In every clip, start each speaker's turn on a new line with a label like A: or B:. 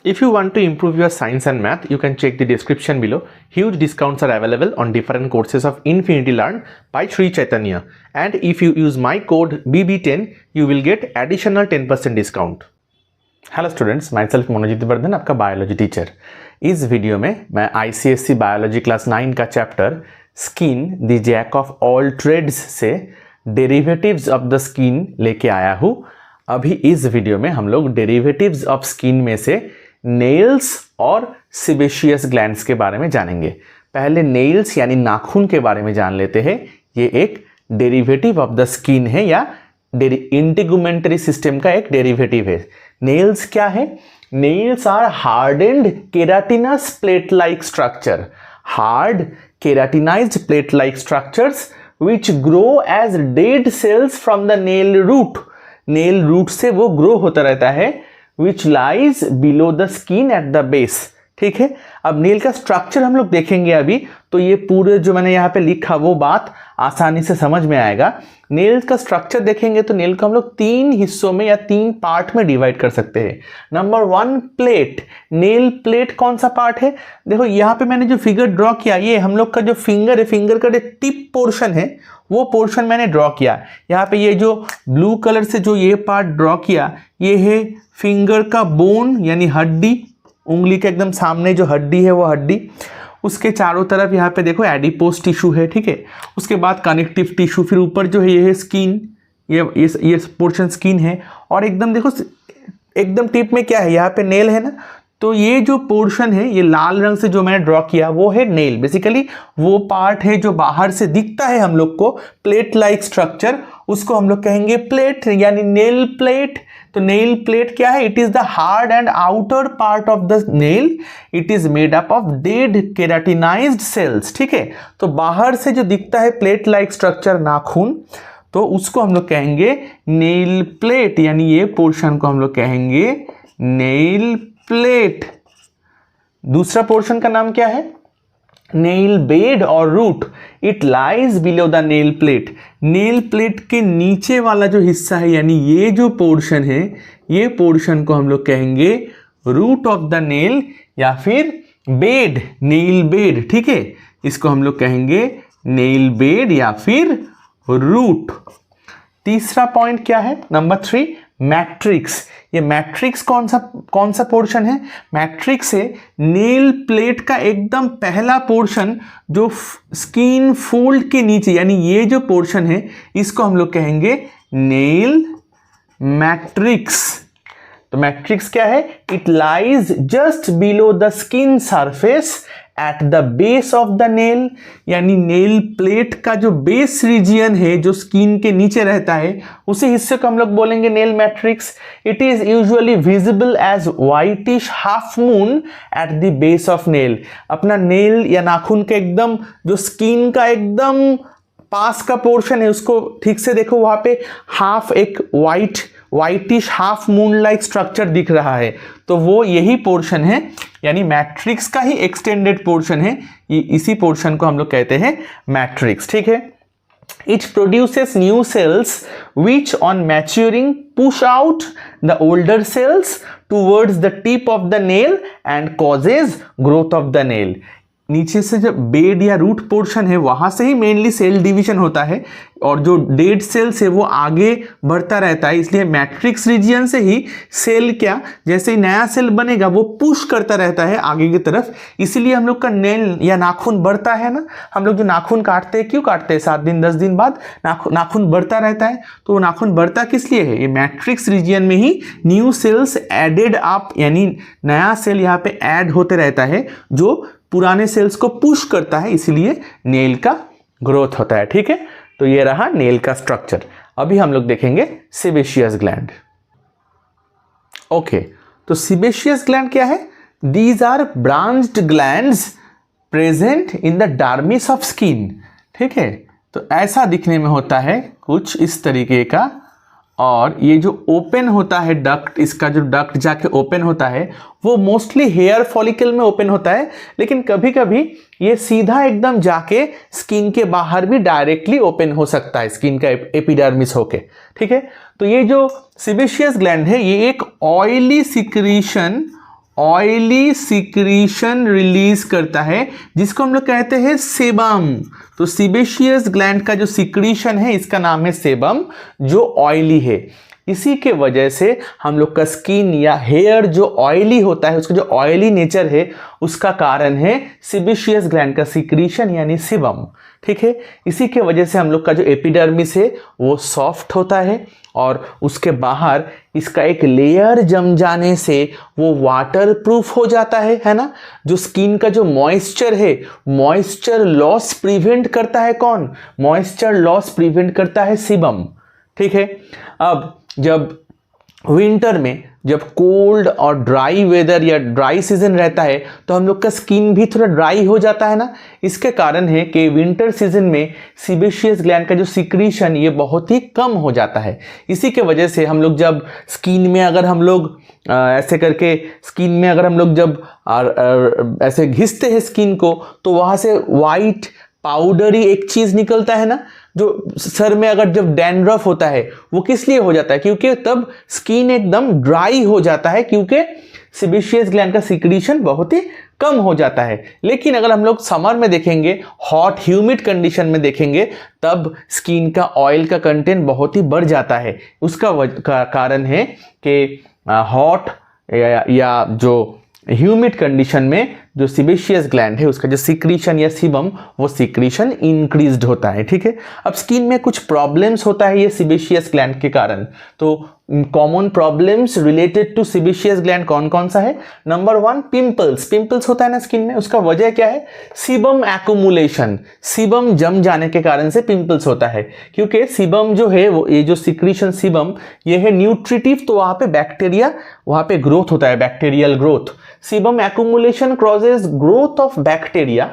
A: If you want to improve your science and math, you can check the description below. Huge discounts are available on different courses of Infinity Learn by Sri Chaitanya. And if you use my code BB10, you will get additional 10% discount. Hello students, my self Manojit Vardhan, आपका biology teacher. इस video में मैं ICSE biology class 9 का chapter skin the jack of all trades से derivatives of the skin लेके आया हूँ। अभी इस वीडियो में हम लोग डेरिवेटिव्स ऑफ स्किन में से नेल्स और सिबेशियस ग्लैंड्स के बारे में जानेंगे। पहले नेल्स यानी नाखून के बारे में जान लेते हैं। ये एक डेरिवेटिव ऑफ द स्किन है या इंटेगुमेंटरी सिस्टम का एक डेरिवेटिव है। नेल्स क्या है? Nails are hardened keratinous plate like structure, hard keratinized plate like structures which grow as dead cells from the nail root. Nail root से वो ग्रो होता रहता है, which lies below the skin at the base. ठीक है, अब nail का structure हम लोग देखेंगे अभी, तो ये पूरे जो मैंने यहाँ पे लिखा वो बात आसानी से समझ में आएगा। नेल का स्ट्रक्चर देखेंगे तो नेल को हम लोग 3 हिस्सों में या 3 पार्ट में डिवाइड कर सकते हैं। Number 1 plate. नेल प्लेट कौन सा पार्ट है? देखो यहाँ पे मैंने जो फिगर ड्रॉ किया, ये हम लोग का जो फिंगर है, फिंगर का जो टिप पोर्शन है वो पोर्शन मैंने ड्रॉ किया। यहाँ पे ये जो ब्लू कलर से जो ये पार्ट ड्रॉ किया, ये है फिंगर का बोन यानी हड्डी, उंगली के एकदम सामने जो हड्डी है वो हड्डी। उसके चारों तरफ यहाँ पे देखो एडिपोस टिश्यू है, ठीक है। उसके बाद कनेक्टिव टिश्यू, फिर ऊपर जो है ये है स्किन, ये पोर्शन स्किन है। और एकदम देखो एकदम टिप में क्या है, यहाँ पे नेल है ना, तो ये जो पोर्शन है, ये लाल रंग से जो मैंने ड्रॉ किया वो है नेल। बेसिकली वो पार्ट है जो बाहर से दिखता है हम लोग को, प्लेट लाइक स्ट्रक्चर, उसको हम लोग कहेंगे प्लेट यानी नेल प्लेट। तो नेल प्लेट क्या है? It is the hard and outer part of the nail, it is made up of dead keratinised cells. ठीक है, तो बाहर से जो दिखता है प्लेट लाइक स्ट्रक्चर नाखून, तो उसको हम लोग कहेंगे नेल प्लेट, यानी ये पोर्शन को हम लोग कहेंगे नेल प्लेट। दूसरा पोर्शन का नाम क्या है? नेल बेड और root. It lies below the nail plate. Nail plate के नीचे वाला जो हिस्सा है, यानी ये जो पोर्शन है, ये पोर्शन को हम लोग कहेंगे रूट ऑफ द नेल या फिर बेड, नेल बेड। ठीक है, इसको हम लोग कहेंगे नेल बेड या फिर रूट। तीसरा पॉइंट क्या है? Number 3 matrix. ये मैट्रिक्स कौन सा पोर्शन है? मैट्रिक्स है नेल प्लेट का एकदम पहला पोर्शन जो स्किन फोल्ड के नीचे, यानी ये जो पोर्शन है इसको हम लोग कहेंगे नेल मैट्रिक्स। तो मैट्रिक्स क्या है? It lies just below the skin surface at the base of the nail, यानी नेल प्लेट का जो बेस रीजियन है जो स्किन के नीचे रहता है, उसी हिस्से को हम लोग बोलेंगे nail matrix. It is usually visible as whitish half moon at the base of nail. अपना नेल या नाखून के एकदम जो स्किन का एकदम पास का पोर्शन है उसको ठीक से देखो, वहां पे हाफ एक whitish half moon like structure दिख रहा है, तो वो यही पोर्शन है, यानी मैट्रिक्स का ही एक्सटेंडेड पोर्शन है। इसी पोर्शन को हम लोग कहते हैं मैट्रिक्स। ठीक है, it produces new cells which on maturing push out the older cells towards the tip of the nail and causes growth of the nail. नीचे से जो बेड या रूट पोर्शन है वहां से ही मेनली सेल डिवीजन होता है, और जो डेड सेल्स है वो आगे बढ़ता रहता है। इसलिए मैट्रिक्स रीजियन से ही सेल क्या, जैसे ही नया सेल बनेगा वो पुश करता रहता है आगे की तरफ। इसीलिए हम लोग का नेल या नाखून बढ़ता है ना। हम लोग जो नाखून काटते हैं, क्यों काटते हैं? 7 दिन 10 दिन बाद नाखून बढ़ता रहता है। तो वो नाखून बढ़ता किस लिए है? ये मैट्रिक्स रीजियन में ही न्यू सेल्स एडेड अप, यानी नया सेल यहाँ पे ऐड होते रहता है जो पुराने सेल्स को पुश करता है, इसीलिए नेल का ग्रोथ होता है। ठीक है, तो ये रहा नेल का स्ट्रक्चर। अभी हम लोग देखेंगे सिबेशियस ग्लैंड। ओके, तो सिबेशियस ग्लैंड क्या है? These are branched glands present in the dermis of skin. ठीक है, तो ऐसा दिखने में होता है कुछ इस तरीके का, और ये जो ओपन होता है डक्ट, इसका जो डक्ट जाके ओपन होता है वो मोस्टली हेयर फॉलिकल में ओपन होता है, लेकिन कभी कभी ये सीधा एकदम जाके स्किन के बाहर भी डायरेक्टली ओपन हो सकता है, स्किन का एपिडर्मिस होके। ठीक है, तो ये जो सिबेशियस ग्लैंड है ये एक oily secretion oily secretion release करता है जिसको हम लोग कहते हैं सेबम। तो सीबेशियस ग्लैंड का जो सिक्रीशन है इसका नाम है सेबम, जो ऑयली है। इसी के वजह से हम लोग का स्किन या हेयर जो ऑयली होता है, उसका जो ऑयली नेचर है उसका कारण है सीबेशियस ग्लैंड का सिक्रीशन यानी सेबम। ठीक है, इसी के वजह से हम लोग का जो एपिडर्मिस है वो सॉफ्ट होता है और उसके बाहर इसका एक लेयर जम जाने से वो वाटर प्रूफ हो जाता है ना। जो स्किन का जो मॉइस्चर है, मॉइस्चर लॉस प्रिवेंट करता है कौन? मॉइस्चर लॉस प्रिवेंट करता है सीबम। ठीक है, अब जब विंटर में जब कोल्ड और ड्राई वेदर या ड्राई सीजन रहता है तो हम लोग का स्किन भी थोड़ा ड्राई हो जाता है ना। इसके कारण है कि विंटर सीजन में सीबेशियस ग्लैंड का जो सिक्रीशन ये बहुत ही कम हो जाता है। इसी के वजह से हम लोग जब स्किन में अगर हम लोग ऐसे करके स्किन में अगर हम लोग जब ऐसे घिसते हैं स्किन को तो वहाँ से वाइट पाउडरी एक चीज़ निकलता है ना। जो सर में अगर जब डैंड्रफ होता है वो किस लिए हो जाता है? क्योंकि तब स्किन एकदम ड्राई हो जाता है, क्योंकि सीबेशियस ग्लैंड का सिक्रीशन बहुत ही कम हो जाता है। लेकिन अगर हम लोग समर में देखेंगे, हॉट ह्यूमिड कंडीशन में देखेंगे, तब स्किन का ऑयल का कंटेंट बहुत ही बढ़ जाता है। उसका कारण है कि हॉट या जो ह्यूमिड कंडीशन में जो सीबेशियस ग्लैंड है उसका जो सिक्रीशन या सीबम वो सिक्रीशन इंक्रीज्ड होता है। ठीक है, अब स्किन में कुछ प्रॉब्लम्स होता है ये सीबेशियस ग्लैंड के कारण। तो common problems related to sebaceous gland कौन कौन सा है? नंबर 1, पिंपल्स होता है ना स्किन में। उसका वजह क्या है? सीबम एक्युमुलेशन, सीबम जम जाने के कारण से पिंपल्स होता है। क्योंकि सीबम जो है वो ये जो सिक्रीशन सीबम ये है न्यूट्रिटिव, तो वहां पे बैक्टीरिया वहां पे ग्रोथ होता है, bacterial growth. Sebum accumulation causes growth of bacteria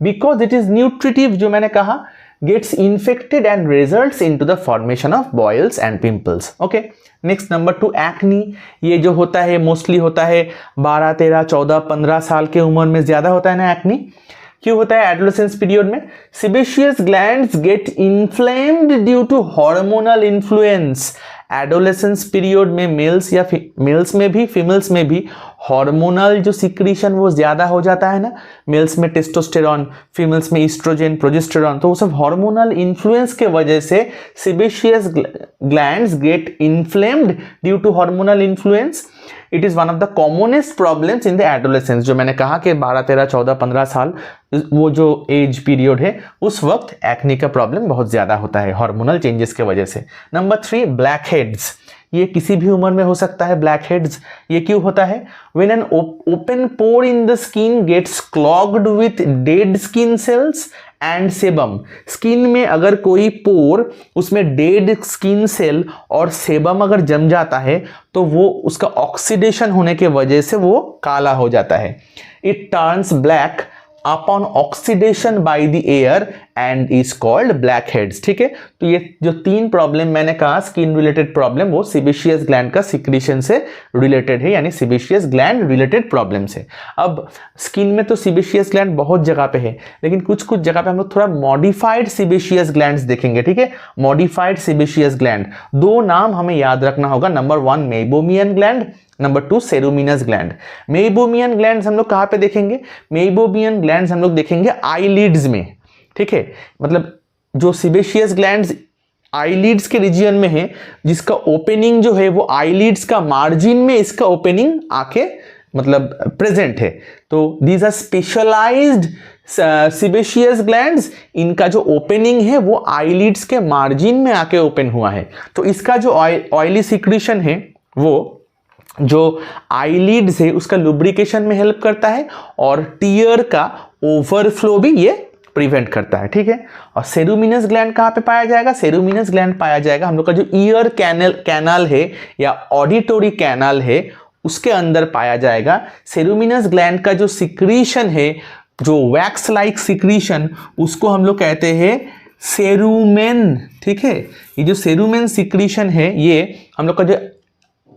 A: because it is nutritive, जो मैंने कहा, gets infected and results into the formation of boils and pimples. Okay, next number 2, acne। ये जो होता है मोस्टली होता है 12, 13, 14, 15 साल के उम्र में ज्यादा होता है ना एक्ने। क्यों होता है? एडोलेसेंस पीरियड में sebaceous glands get inflamed due to hormonal influence. Adolescence period में मेल्स में भी फीमेल्स में भी हार्मोनल जो सिक्रीशन वो ज्यादा हो जाता है ना। मेल्स में टेस्टोस्टेरॉन, फीमेल्स में ईस्ट्रोजन, प्रोजेस्टेरॉन, तो वो सब हार्मोनल इन्फ्लुएंस के वजह से sebaceous glands get inflamed due to hormonal influence. It is one of the commonest problems in the adolescence. जो मैंने कहा कि 12, 13, 14, 15 साल वो जो एज पीरियड है उस वक्त एक्ने का प्रॉब्लम बहुत ज्यादा होता है हार्मोनल चेंजेस के वजह से। Number 3, black heads. ये किसी भी उम्र में हो सकता है ब्लैक हेड्स। ये क्यों होता है? When an open pore in the skin gets clogged with dead skin cells and sebum. Skin में अगर कोई पोर, उसमें डेड स्किन सेल और सेबम अगर जम जाता है तो वो उसका ऑक्सीडेशन होने के वजह से वो काला हो जाता है। It turns black upon oxidation by the air and is called black heads. ठीक है, तो ये जो 3 प्रॉब्लम मैंने कहा स्किन रिलेटेड प्रॉब्लम वो सीबेशियस ग्लैंड का सिक्रीशन से रिलेटेड है, यानी सीबेशियस ग्लैंड रिलेटेड प्रॉब्लम से। अब स्किन में तो सीबेशियस ग्लैंड बहुत जगह पे है, लेकिन कुछ जगह पे हम लोग थोड़ा मॉडिफाइड सीबेशियस ग्लैंड्स देखेंगे। ठीक है, मॉडिफाइड सीबेशियस ग्लैंड, 2 नाम हमें याद रखना होगा। Number 1 meibomian gland, number 2 ceruminous gland. Meibomian glands हम लोग कहाँ पे देखेंगे? मेइबोमियन ग्लैंड्स हम लोग देखेंगे आईलिड्स में। ठीक है, मतलब जो सीबेशियस ग्लैंड्स आईलिड्स के रीजन में है, जिसका ओपनिंग जो है वो आईलिड्स का मार्जिन में इसका ओपनिंग आके मतलब प्रेजेंट है। तो these are specialised sebaceous glands. इनका जो ओपनिंग है वो आईलिड्स के मार्जिन में आके ओपन हुआ है। तो इसका जो ऑयली सिक्रीशन है वो जो आईलिड्स है उसका लुब्रिकेशन में हेल्प करता है और टीयर का ओवरफ्लो भी ये प्रिवेंट करता है। ठीक है, और सेरुमिनस ग्लैंड कहाँ पे पाया जाएगा? सेरुमिनस ग्लैंड पाया जाएगा हम लोग का जो ईयर कैनाल है या ऑडिटोरी कैनाल है उसके अंदर पाया जाएगा। सेरुमिनस ग्लैंड का जो सिक्रीशन है, जो वैक्स लाइक सिक्रीशन, उसको हम लोग कहते हैं सेरुमेन। ठीक है, ये जो सेरुमेन सिक्रीशन है ये हम लोग का जो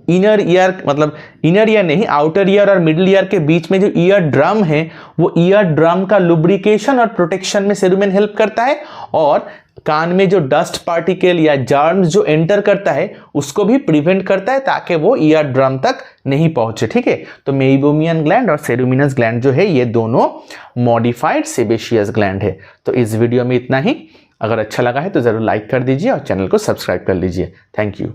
A: इनर ईयर, मतलब इनर ईयर नहीं, आउटर ईयर और मिडिल ईयर के बीच में जो ईयर ड्रम है वो ईयर ड्रम का लुब्रिकेशन और प्रोटेक्शन में सेरुमेन हेल्प करता है। और कान में जो डस्ट पार्टिकल या जर्म्स जो एंटर करता है उसको भी प्रिवेंट करता है ताकि वो ईयर ड्रम तक नहीं पहुंचे, ठीक है। तो मेइबोमियन ग्लैंड और सेरुमिनस ग्लैंड जो है ये दोनों मॉडिफाइड सेबेशियस ग्लैंड है। तो इस वीडियो में इतना ही। अगर अच्छा लगा है तो जरूर लाइक कर दीजिए और चैनल को सब्सक्राइब कर लीजिए। Thank you.